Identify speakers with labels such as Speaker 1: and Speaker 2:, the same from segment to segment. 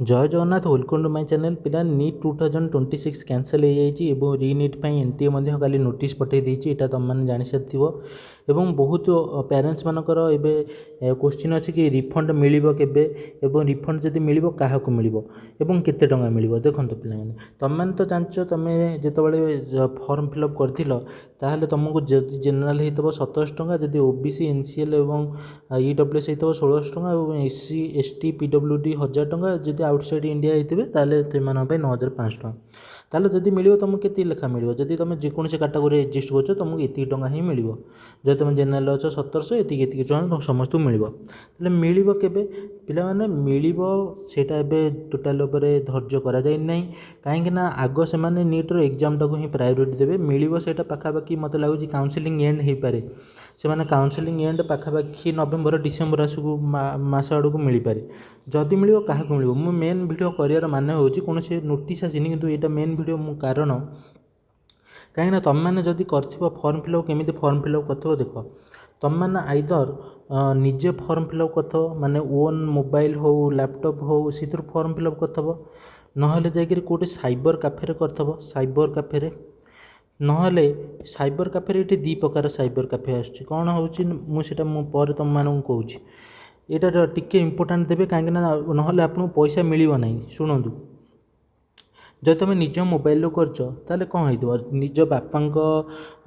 Speaker 1: जय Jagannath welcome to my channel पिला NEET 2026 cancel हो जाइए रीनीट एनटीए खाली नोटिस पठे देटा तुम मैंने जानी सारी एवं बहुत पेरेंट्स मानकर एबे क्वेश्चन अच्छी कि रिफंड मिल के रिफंड जदि मिल क्या मिल केते टंका मिल देखो पे तुम मैंने तो जानच तुम्हें जो फॉर्म फिलअप कर तुमको जदि जेनराल होता 27 टंका जदि ओबीसी एनसीएल और ईडब्ल्यूएस होता 16 टंका और एससी एसटी पीडब्ल्यूडी 1000 टंका जदि आउटसाइड इंडिया होते से 9500 टंका ताले जदि मिल तुमको केते लेखा मिल जदि तुम जेकोसी कैटेगरी एडजस्ट कर तुमको ये टंका ही मिल जब तुम जेनराल अच्छे 1700 ये समस्त मिल मिल के पे मिल सेटा टोटाल धैर्य कराई कहीं आग से नीट्र एग्जाम टाक ही प्रायोरीटी देवे मिल से पाखापाखि मत लगुच काउनसिलिंग एंड हो पारे से काउनसिलिंग एंड पाखापाखि नवेम्बर डिसेम्बर आसक मस आड़ को मिल पारे जदि मिल क्या मिल मु मेन वीडियो कर माने हूँ कौन से नोटिस आसनी कि यहाँ मेन वीडियो मु कारण कहीं तुम मैंने जदि कर फर्म फिलअप केमी फर्म फिलअप कर देख तुम मैंने आइदर निजे फर्म फिलअप कर माने ओन मोबाइल हो लैपटॉप हो सी फर्म फिलअप कर नहले जाकि कौटे साइबर कैफे कर साइबर कैफे नहले साइबर कैफे ये दी प्रकार साइबर कैफे आसुच्ची कौन होटा मुझे तुम मानक कहूँ यहाँ टिके इम्पोर्टाट देवे कहीं ना आपको पैसा मिल ना शुणु जब तुम निज मोबाइल कर कौन हो निज बापा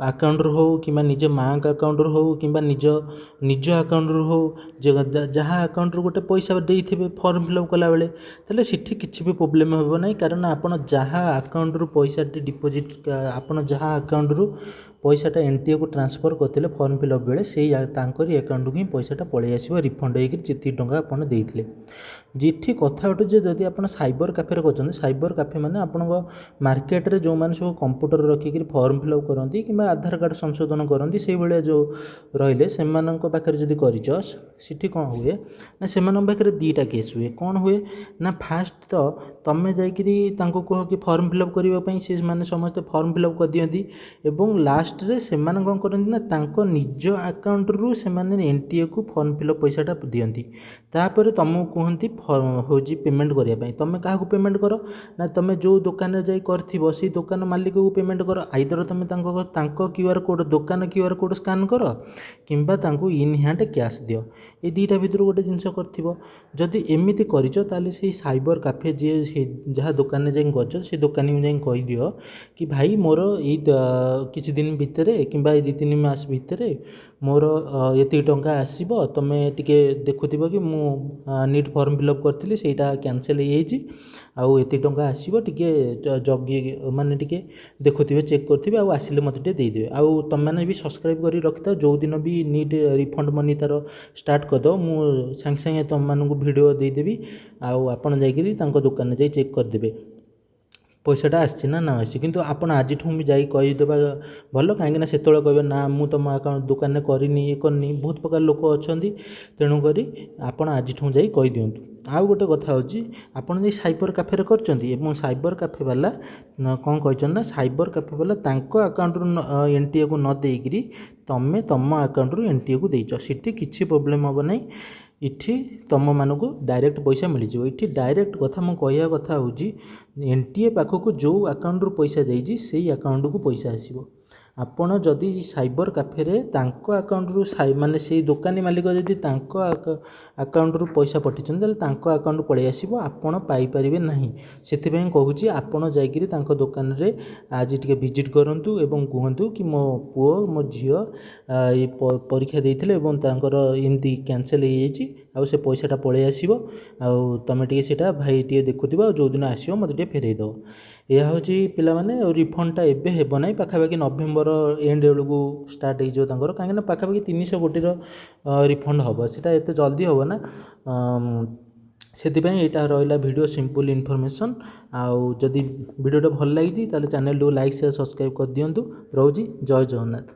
Speaker 1: आकाउंट हो कि निज माँ आकाउंट हो कि निज निज आकाउंट हो जहाँ आकाउंट गोटे पैसा देते फर्म फिलअप कला बेले तेल सीठी किसी भी प्रोब्लेम हो ना कारण आप जहाँ आकाउंट पैसा डिपोजिट आप जहाँ आकाउंट पैसाटा एनटीए को ट्रांसफर करते फर्म फिलअप बेले से आकाउंट को ही पैसाटा पलि आस रिफंड होती टंका आपड़ देते जी कथा उठे जदि आप साइबर कैफे कर साइबर कैफे मैंने आपण मार्केट रे जो मैंने सब कंप्यूटर रखिक फर्म फिलअप करती कि आधार कार्ड संशोधन करती से भाया जो रही से पाखे जदि कर कौन हुए ना से पाखे दीटा केस हुए कौन हुए ना फास्ट तो तुम जाकि कह कि फर्म फिलअप करने से मैंने समस्ते फर्म फिलअप कर दिखती एवं लास्ट रे से कौन करती ना निज आकाउंट रु से एनटीए को फर्म फिलअप पैसाटा दिखती तापर तुमको कहती हूँ पेमेंट करने तुम क्या पेमेंट कर ना तुम जो दुकान जा कर दुकान मालिक को पेमेंट कर आइदर तुम क्यूआर कोड दुकान क्यूआर कोड स्कान कर कि इन हैंड कैश दियो ये दुईटा भितर गोटे जिनस कर एमती कर साइबर कैफे जी जहाँ दुकान जा कर दुकानी को जाई कह दियो कि भाई मोर ये किसी दिन भितर कि 2-3 मास भितर मोर ये टंका आसो तुम्हें टे देखुथ कि मु नीट फर्म फिलअप करी से कैनसल हो ये टंका आसो टे जगी माने टे देखुवे चेक करेंगे आसिले मत देदेवे आउ तुम मैंने भी सब्सक्राइब कर रखी था जो दिन भी नीट रिफंड मनी तार स्टार्ट करदे मु सांगे सांगे तुम मानक वीडियो देदेवी आपड़ जा दुकान जा चेक करदे पैसाटा आसी ना आसी किंतु आपण आज भी जा कहीदे भल कहीं से कहे ना मुझे तुम अकाउंट दुकान करनी ये करनी बहुत प्रकार लोक अच्छा तेणुक आपड़ आज जा कही दिंतु आउ गोटे कथा होपण जो साइबर कैफे कर साइबर कैफे वाला कौन कहना साइबर कैफे वाला आकाउंट एनटीए को न देकरी तुम तुम आकाउंट रु एनटीए को देच सीटी किसी प्रोब्लेम हम ना इठी तुम मानक डायरेक्ट पैसा मिल जाए ये डायरेक्ट कथा मुझे कहया कथा हूँ एनटीए पाखक जो आकाउंट रु पैसा जाइए से आकाउंट को पैसा आसो आपण जदि साइबर कैफे आकाउंट रु माने से दुकानी मालिक जदि आकाउंट रु पैसा पठेछन आकाउंट पलि आसो आपण पाइपर ना से कहूँ आपड़ जा दुकान रे आज टे विजिट करूँ एवं कहतु कि मो पुओ मो झील परीक्षा देते एमती कैनसल हो से पैसाटा पलि आसो तुम टे भाई टे देखुव जो दिन आसो मत फेरईदेव यह हूँ पाने रिफंडटा एबे हेब ना पाखापाखि नवेम्बर एंड बेलू स्टार्ट हो कहीं पाखापाखि 300 कोटी रिफंड हम सीटा एत जल्दी हम ना से यहाँ रहा वीडियो सिंपल इनफॉरमेशन आउ जदि वीडियोटा भल लगी चैनल को लाइक शेयर सब्सक्राइब कर दिंतु रोजी जय जगन्नाथ।